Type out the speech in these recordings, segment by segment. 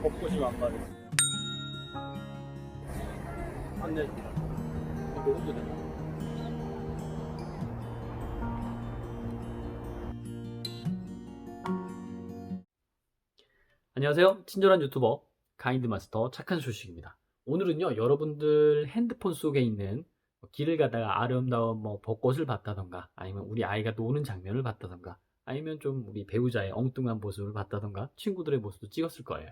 벚꽃이 안 가네. 안 돼. 녹음도 되나? 안녕하세요. 친절한 유튜버 가이드마스터 착한 소식입니다. 오늘은요, 여러분들 핸드폰 속에 있는 길을 가다가 아름다운 벚꽃을 봤다던가, 아니면 우리 아이가 노는 장면을 봤다던가, 아니면 좀 우리 배우자의 엉뚱한 모습을 봤다던가, 친구들의 모습도 찍었을 거예요.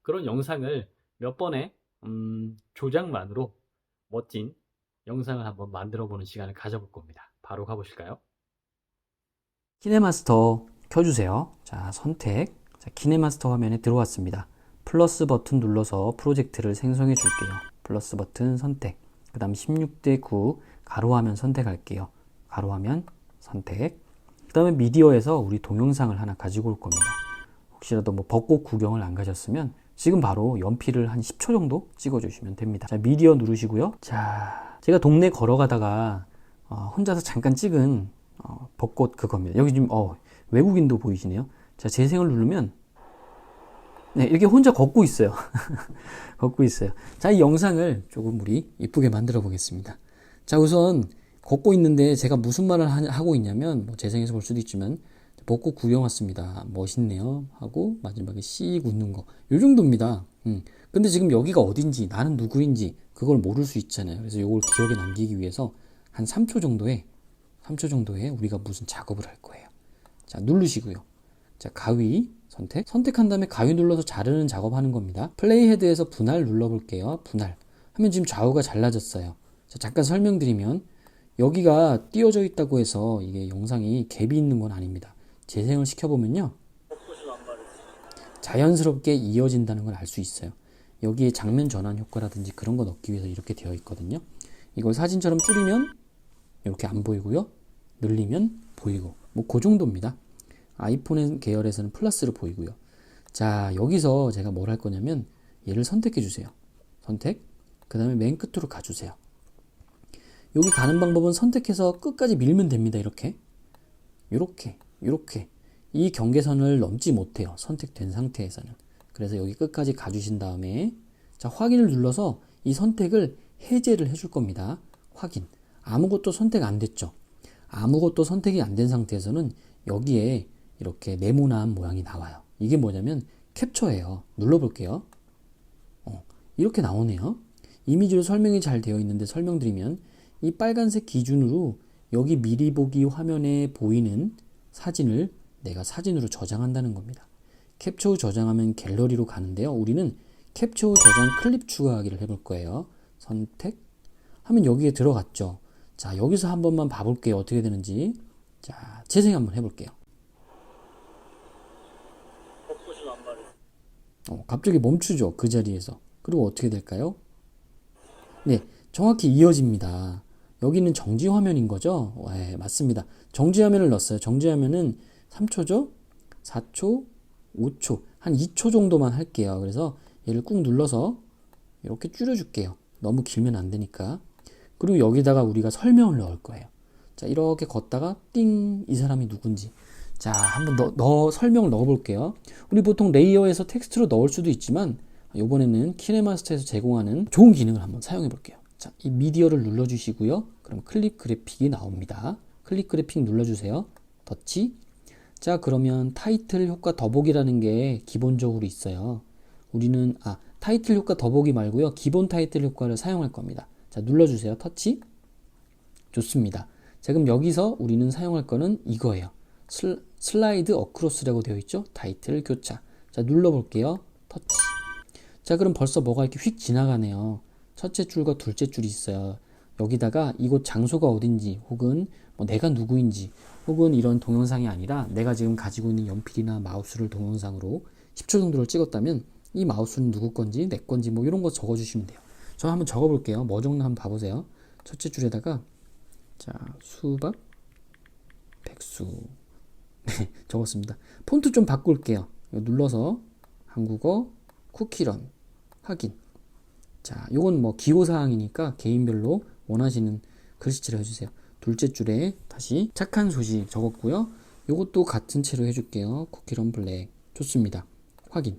그런 영상을 몇 번의 조작만으로 멋진 영상을 한번 만들어 보는 시간을 가져볼 겁니다. 바로 가보실까요? 키네마스터 켜주세요. 자, 선택. 자, 키네마스터 화면에 들어왔습니다. 플러스 버튼 눌러서 프로젝트를 생성해 줄게요. 플러스 버튼 선택. 그 다음 16대 9 가로화면 선택할게요. 가로화면 선택. 그 다음에 미디어에서 우리 동영상을 하나 가지고 올 겁니다. 혹시라도 벚꽃 구경을 안 가셨으면 지금 바로 연필을 한 10초 정도 찍어주시면 됩니다. 자, 미디어 누르시고요. 자, 제가 동네 걸어가다가 혼자서 잠깐 찍은 벚꽃 그겁니다. 여기 지금 외국인도 보이시네요. 자, 재생을 누르면 네, 이렇게 혼자 걷고 있어요. 걷고 있어요. 자, 이 영상을 조금 우리 이쁘게 만들어 보겠습니다. 자, 우선 걷고 있는데 제가 무슨 말을 하고 있냐면 재생해서 볼 수도 있지만 벚꽃 구경 왔습니다. 멋있네요. 하고 마지막에 씩 웃는 거. 요 정도입니다. 근데 지금 여기가 어딘지 나는 누구인지 그걸 모를 수 있잖아요. 그래서 이걸 기억에 남기기 위해서 한 3초 정도에 우리가 무슨 작업을 할 거예요. 자, 누르시고요. 자, 가위 선택한 다음에 가위 눌러서 자르는 작업하는 겁니다. 플레이 헤드에서 분할 눌러볼게요. 분할 하면 지금 좌우가 잘라졌어요. 자, 잠깐 설명드리면 여기가 띄어져 있다고 해서 이게 영상이 갭이 있는 건 아닙니다. 재생을 시켜보면요, 자연스럽게 이어진다는 걸 알 수 있어요. 여기에 장면 전환 효과라든지 그런 거 넣기 위해서 이렇게 되어 있거든요. 이걸 사진처럼 줄이면 이렇게 안 보이고요, 늘리면 보이고, 그 정도입니다. 아이폰 계열에서는 플러스로 보이고요. 자, 여기서 제가 뭘 할 거냐면 얘를 선택해 주세요. 선택. 그 다음에 맨 끝으로 가주세요. 여기 가는 방법은 선택해서 끝까지 밀면 됩니다. 이렇게 이 경계선을 넘지 못해요. 선택된 상태에서는. 그래서 여기 끝까지 가주신 다음에 자, 확인을 눌러서 이 선택을 해제를 해줄 겁니다. 확인. 아무것도 선택 안 됐죠. 아무것도 선택이 안 된 상태에서는 여기에 이렇게 네모난 모양이 나와요. 이게 뭐냐면 캡처예요. 눌러볼게요. 이렇게 나오네요. 이미지로 설명이 잘 되어 있는데 설명드리면 이 빨간색 기준으로 여기 미리 보기 화면에 보이는 사진을 내가 사진으로 저장한다는 겁니다. 캡처 후 저장하면 갤러리로 가는데요. 우리는 캡처 후 저장 클립 추가하기를 해볼 거예요. 선택 하면 여기에 들어갔죠. 자, 여기서 한 번만 봐볼게요. 어떻게 되는지. 자, 재생 한번 해볼게요. 갑자기 멈추죠. 그 자리에서. 그리고 어떻게 될까요? 네, 정확히 이어집니다. 여기는 정지 화면인 거죠? 네, 맞습니다. 정지 화면을 넣었어요. 정지 화면은 3초죠? 4초, 5초, 한 2초 정도만 할게요. 그래서 얘를 꾹 눌러서 이렇게 줄여줄게요. 너무 길면 안 되니까. 그리고 여기다가 우리가 설명을 넣을 거예요. 자, 이렇게 걷다가 띵, 이 사람이 누군지. 자, 한번 설명을 넣어볼게요. 우리 보통 레이어에서 텍스트로 넣을 수도 있지만 이번에는 키네마스터에서 제공하는 좋은 기능을 한번 사용해 볼게요. 자, 이 미디어를 눌러주시고요. 그럼 클릭 그래픽이 나옵니다. 클릭 그래픽 눌러주세요. 터치. 자, 그러면 타이틀 효과 더보기라는 게 기본적으로 있어요. 우리는 타이틀 효과 더보기 말고요, 기본 타이틀 효과를 사용할 겁니다. 자, 눌러주세요. 터치. 좋습니다. 자, 그럼 여기서 우리는 사용할 거는 이거예요. 슬라이드 어크로스라고 되어 있죠? 타이틀 교차. 자, 눌러볼게요. 터치. 자, 그럼 벌써 뭐가 이렇게 휙 지나가네요. 첫째 줄과 둘째 줄이 있어요. 여기다가 이곳 장소가 어딘지, 혹은 내가 누구인지, 혹은 이런 동영상이 아니라 내가 지금 가지고 있는 연필이나 마우스를 동영상으로 10초 정도를 찍었다면 이 마우스는 누구 건지, 내 건지 이런 거 적어주시면 돼요. 저 한번 적어볼게요. 뭐 정도 한번 봐보세요. 첫째 줄에다가 자, 수박, 백수. 네, 적었습니다. 폰트 좀 바꿀게요. 눌러서 한국어, 쿠키런, 확인. 자, 요건 기호사항이니까 개인별로 원하시는 글씨체로 해주세요. 둘째 줄에 다시 착한 소식 적었고요. 요것도 같은 채로 해줄게요. 쿠키런 블랙. 좋습니다. 확인.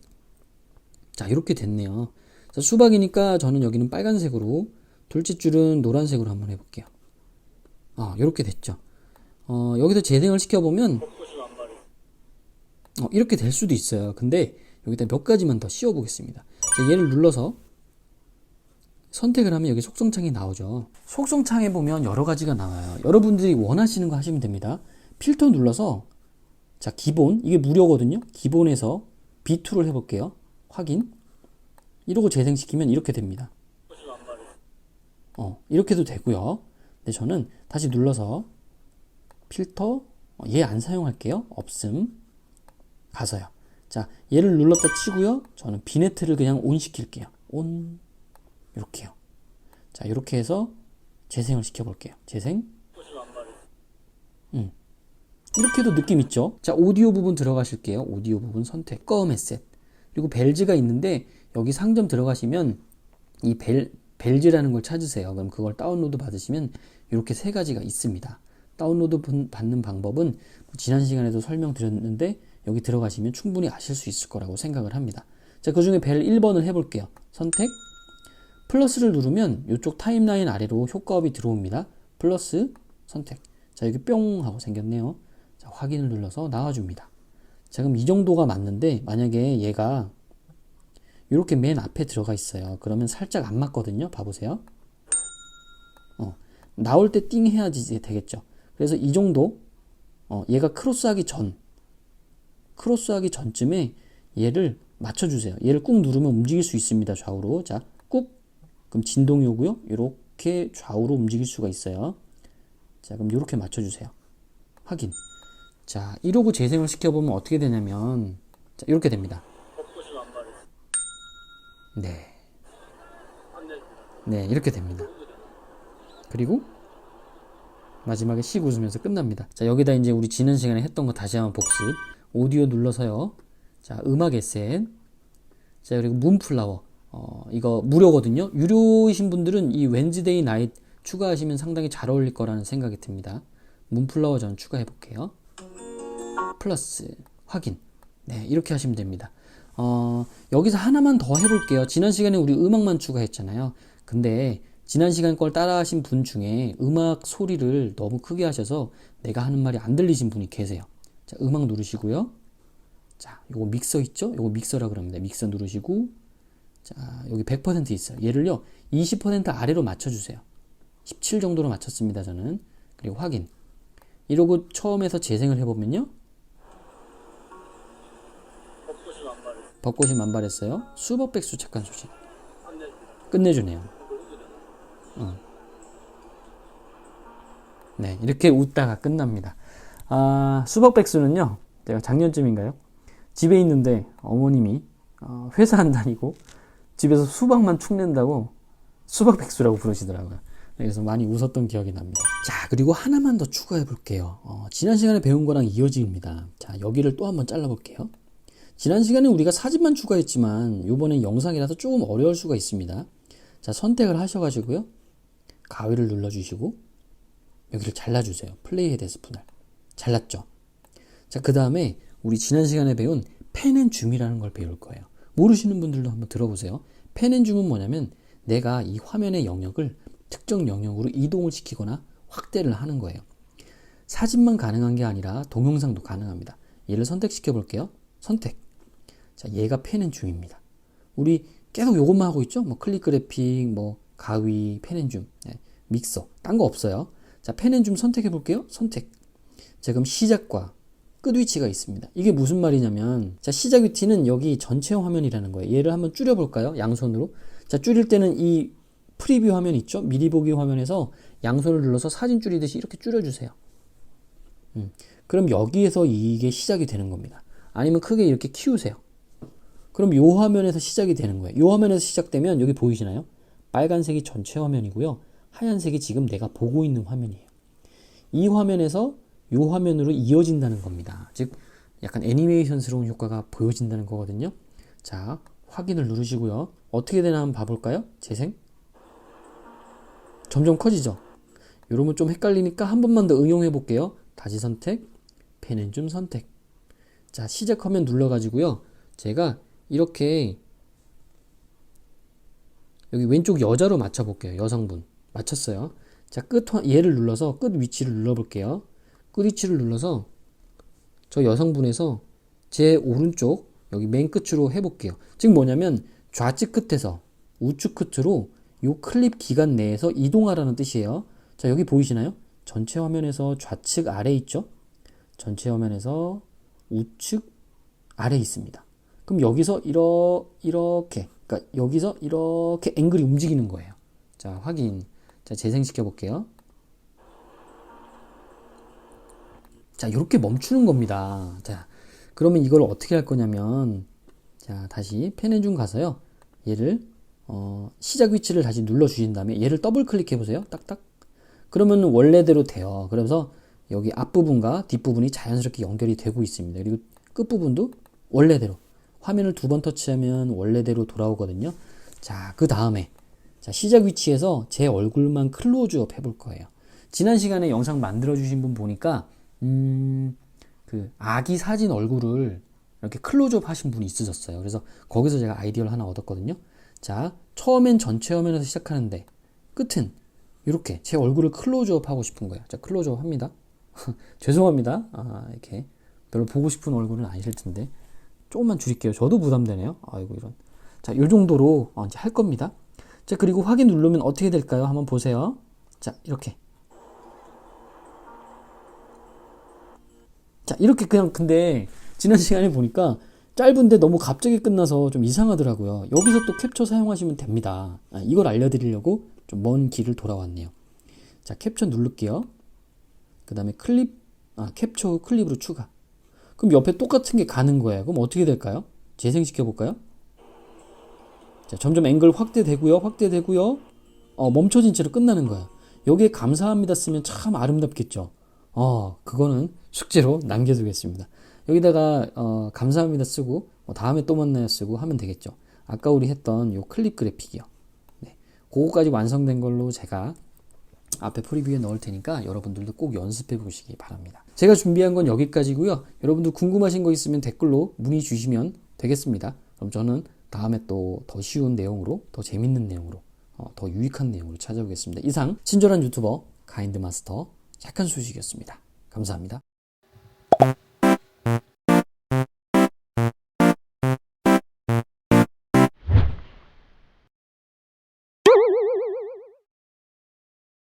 자, 이렇게 됐네요. 자, 수박이니까 저는 여기는 빨간색으로, 둘째 줄은 노란색으로 한번 해볼게요. 이렇게 됐죠. 여기서 재생을 시켜보면, 이렇게 될 수도 있어요. 근데 여기다 몇 가지만 더 씌워보겠습니다. 자, 얘를 눌러서 선택을 하면 여기 속성창이 나오죠. 속성창에 보면 여러 가지가 나와요. 여러분들이 원하시는 거 하시면 됩니다. 필터 눌러서, 자, 기본, 이게 무료거든요. 기본에서 B2를 해볼게요. 확인. 이러고 재생시키면 이렇게 됩니다. 이렇게도 되고요. 근데 저는 다시 눌러서 필터, 얘 안 사용할게요. 없음. 가서요. 자, 얘를 눌렀다 치고요. 저는 비네트를 그냥 온 시킬게요. 온. 이렇게요. 자, 이렇게 해서 재생을 시켜볼게요. 재생. 이렇게 해도 느낌 있죠? 자, 오디오 부분 들어가실게요. 오디오 부분 선택. 껌 에셋. 그리고 벨즈가 있는데 여기 상점 들어가시면 이 벨즈라는 걸 찾으세요. 그럼 그걸 다운로드 받으시면 이렇게 세 가지가 있습니다. 다운로드 받는 방법은 지난 시간에도 설명드렸는데 여기 들어가시면 충분히 아실 수 있을 거라고 생각을 합니다. 자, 그 중에 벨 1번을 해볼게요. 선택. 플러스를 누르면 이쪽 타임라인 아래로 효과업이 들어옵니다. 플러스 선택. 자, 여기 뿅 하고 생겼네요. 자, 확인을 눌러서 나와줍니다. 자, 그럼 이 정도가 맞는데 만약에 얘가 이렇게 맨 앞에 들어가 있어요. 그러면 살짝 안 맞거든요. 봐보세요. 나올 때 띵 해야지 되겠죠. 그래서 이 정도, 얘가 크로스하기 전쯤에 얘를 맞춰주세요. 얘를 꾹 누르면 움직일 수 있습니다. 좌우로. 자, 꾹. 그럼 진동이 오고요. 이렇게 좌우로 움직일 수가 있어요. 자, 그럼 이렇게 맞춰주세요. 확인. 자, 이러고 재생을 시켜보면 어떻게 되냐면, 자, 이렇게 됩니다. 네. 네, 이렇게 됩니다. 그리고 마지막에 씩 웃으면서 끝납니다. 자, 여기다 이제 우리 지난 시간에 했던 거 다시 한번 복습. 오디오 눌러서요. 자, 음악 에셋. 자, 그리고 문플라워. 이거 무료거든요. 유료이신 분들은 이 웬즈데이 나잇 추가하시면 상당히 잘 어울릴 거라는 생각이 듭니다. 문플라워 전 추가해 볼게요. 플러스 확인. 네, 이렇게 하시면 됩니다. 여기서 하나만 더 해볼게요. 지난 시간에 우리 음악만 추가했잖아요. 근데 지난 시간 걸 따라 하신 분 중에 음악 소리를 너무 크게 하셔서 내가 하는 말이 안 들리신 분이 계세요. 자, 음악 누르시고요. 자, 요거 믹서 있죠? 요거 믹서라 그럽니다. 믹서 누르시고, 자, 여기 100% 있어요. 얘를요, 20% 아래로 맞춰주세요. 17 정도로 맞췄습니다, 저는. 그리고 확인. 이러고 처음에서 재생을 해보면요. 벚꽃이 만발했어요. 수박백수 착한 소식. 끝내주네요. 네, 이렇게 웃다가 끝납니다. 수박백수는요, 제가 작년쯤인가요? 집에 있는데 어머님이 회사 안 다니고 집에서 수박만 축낸다고 수박백수라고 부르시더라고요. 그래서 많이 웃었던 기억이 납니다. 자, 그리고 하나만 더 추가해 볼게요. 지난 시간에 배운 거랑 이어집니다. 자, 여기를 또 한번 잘라 볼게요. 지난 시간에 우리가 사진만 추가했지만 이번엔 영상이라서 조금 어려울 수가 있습니다. 자, 선택을 하셔가지고요. 가위를 눌러주시고 여기를 잘라주세요. 플레이 데스 분할. 잘랐죠? 자, 그 다음에 우리 지난 시간에 배운 펜앤줌이라는 걸 배울 거예요. 모르시는 분들도 한번 들어보세요. 펜앤줌은 뭐냐면 내가 이 화면의 영역을 특정 영역으로 이동을 시키거나 확대를 하는 거예요. 사진만 가능한 게 아니라 동영상도 가능합니다. 얘를 선택시켜 볼게요. 선택. 자, 얘가 펜앤줌입니다. 우리 계속 요것만 하고 있죠? 뭐 클릭 그래픽, 뭐 가위, 펜앤줌, 네, 믹서, 딴 거 없어요. 자, 펜앤줌 선택해 볼게요. 선택. 자, 그럼 시작과 끝 위치가 있습니다. 이게 무슨 말이냐면, 자, 시작 위치는 여기 전체 화면이라는 거예요. 얘를 한번 줄여볼까요? 양손으로. 자, 줄일 때는 이 프리뷰 화면 있죠? 미리 보기 화면에서 양손을 눌러서 사진 줄이듯이 이렇게 줄여주세요. 그럼 여기에서 이게 시작이 되는 겁니다. 아니면 크게 이렇게 키우세요. 그럼 이 화면에서 시작이 되는 거예요. 이 화면에서 시작되면 여기 보이시나요? 빨간색이 전체 화면이고요. 하얀색이 지금 내가 보고 있는 화면이에요. 이 화면에서 이 화면으로 이어진다는 겁니다. 즉 약간 애니메이션스러운 효과가 보여진다는 거거든요. 자, 확인을 누르시고요. 어떻게 되나 한번 봐볼까요? 재생. 점점 커지죠? 이러면 좀 헷갈리니까 한 번만 더 응용해 볼게요. 다시 선택, 펜앤줌 선택. 자, 시작 화면 눌러가지고요. 제가 이렇게 여기 왼쪽 여자로 맞춰볼게요. 여성분. 맞췄어요. 자, 얘를 눌러서 끝 위치를 눌러볼게요. 끝 위치를 눌러서 저 여성분에서 제 오른쪽 여기 맨 끝으로 해볼게요. 지금 뭐냐면 좌측 끝에서 우측 끝으로 요 클립 기간 내에서 이동하라는 뜻이에요. 자, 여기 보이시나요? 전체 화면에서 좌측 아래 있죠? 전체 화면에서 우측 아래 있습니다. 그럼 여기서 이렇게, 그러니까 여기서 이렇게 앵글이 움직이는 거예요. 자, 확인. 자, 재생시켜 볼게요. 자, 이렇게 멈추는 겁니다. 자, 그러면 이걸 어떻게 할 거냐면, 자, 다시 펜앤 줌 가서요. 얘를 시작 위치를 다시 눌러 주신 다음에 얘를 더블 클릭해 보세요. 딱딱. 그러면 원래대로 돼요. 그래서 여기 앞부분과 뒷부분이 자연스럽게 연결이 되고 있습니다. 그리고 끝부분도 원래대로 화면을 두 번 터치하면 원래대로 돌아오거든요. 자, 그 다음에 자, 시작 위치에서 제 얼굴만 클로즈업 해볼 거예요. 지난 시간에 영상 만들어 주신 분 보니까 그 아기 사진 얼굴을 이렇게 클로즈업 하신 분이 있으셨어요. 그래서 거기서 제가 아이디어를 하나 얻었거든요. 자, 처음엔 전체 화면에서 시작하는데 끝은 이렇게 제 얼굴을 클로즈업 하고 싶은 거예요. 자, 클로즈업 합니다. 죄송합니다. 이렇게 별로 보고 싶은 얼굴은 아니실 텐데 조금만 줄일게요. 저도 부담되네요. 아이고 이런. 자, 요 정도로 이제 할 겁니다. 자, 그리고 확인 누르면 어떻게 될까요? 한번 보세요. 자, 이렇게. 자, 이렇게 그냥 근데 지난 시간에 보니까 짧은데 너무 갑자기 끝나서 좀 이상하더라고요. 여기서 또 캡처 사용하시면 됩니다. 이걸 알려드리려고 좀 먼 길을 돌아왔네요. 자, 캡처 누를게요. 그 다음에 캡처 후 클립으로 추가. 그럼 옆에 똑같은 게 가는 거예요. 그럼 어떻게 될까요? 재생시켜 볼까요? 자, 점점 앵글 확대되고요. 멈춰진 채로 끝나는 거예요. 여기에 감사합니다 쓰면 참 아름답겠죠. 그거는 숙제로 남겨두겠습니다. 여기다가 감사합니다 쓰고 다음에 또 만나요 쓰고 하면 되겠죠. 아까 우리 했던 요 클립 그래픽이요. 네, 그거까지 완성된 걸로 제가 앞에 프리뷰에 넣을 테니까 여러분들도 꼭 연습해 보시기 바랍니다. 제가 준비한 건 여기까지고요. 여러분들 궁금하신 거 있으면 댓글로 문의 주시면 되겠습니다. 그럼 저는 다음에 또 더 쉬운 내용으로, 더 재밌는 내용으로, 더 유익한 내용으로 찾아오겠습니다. 이상 친절한 유튜버 가인드마스터 착한 소식이었습니다. 감사합니다.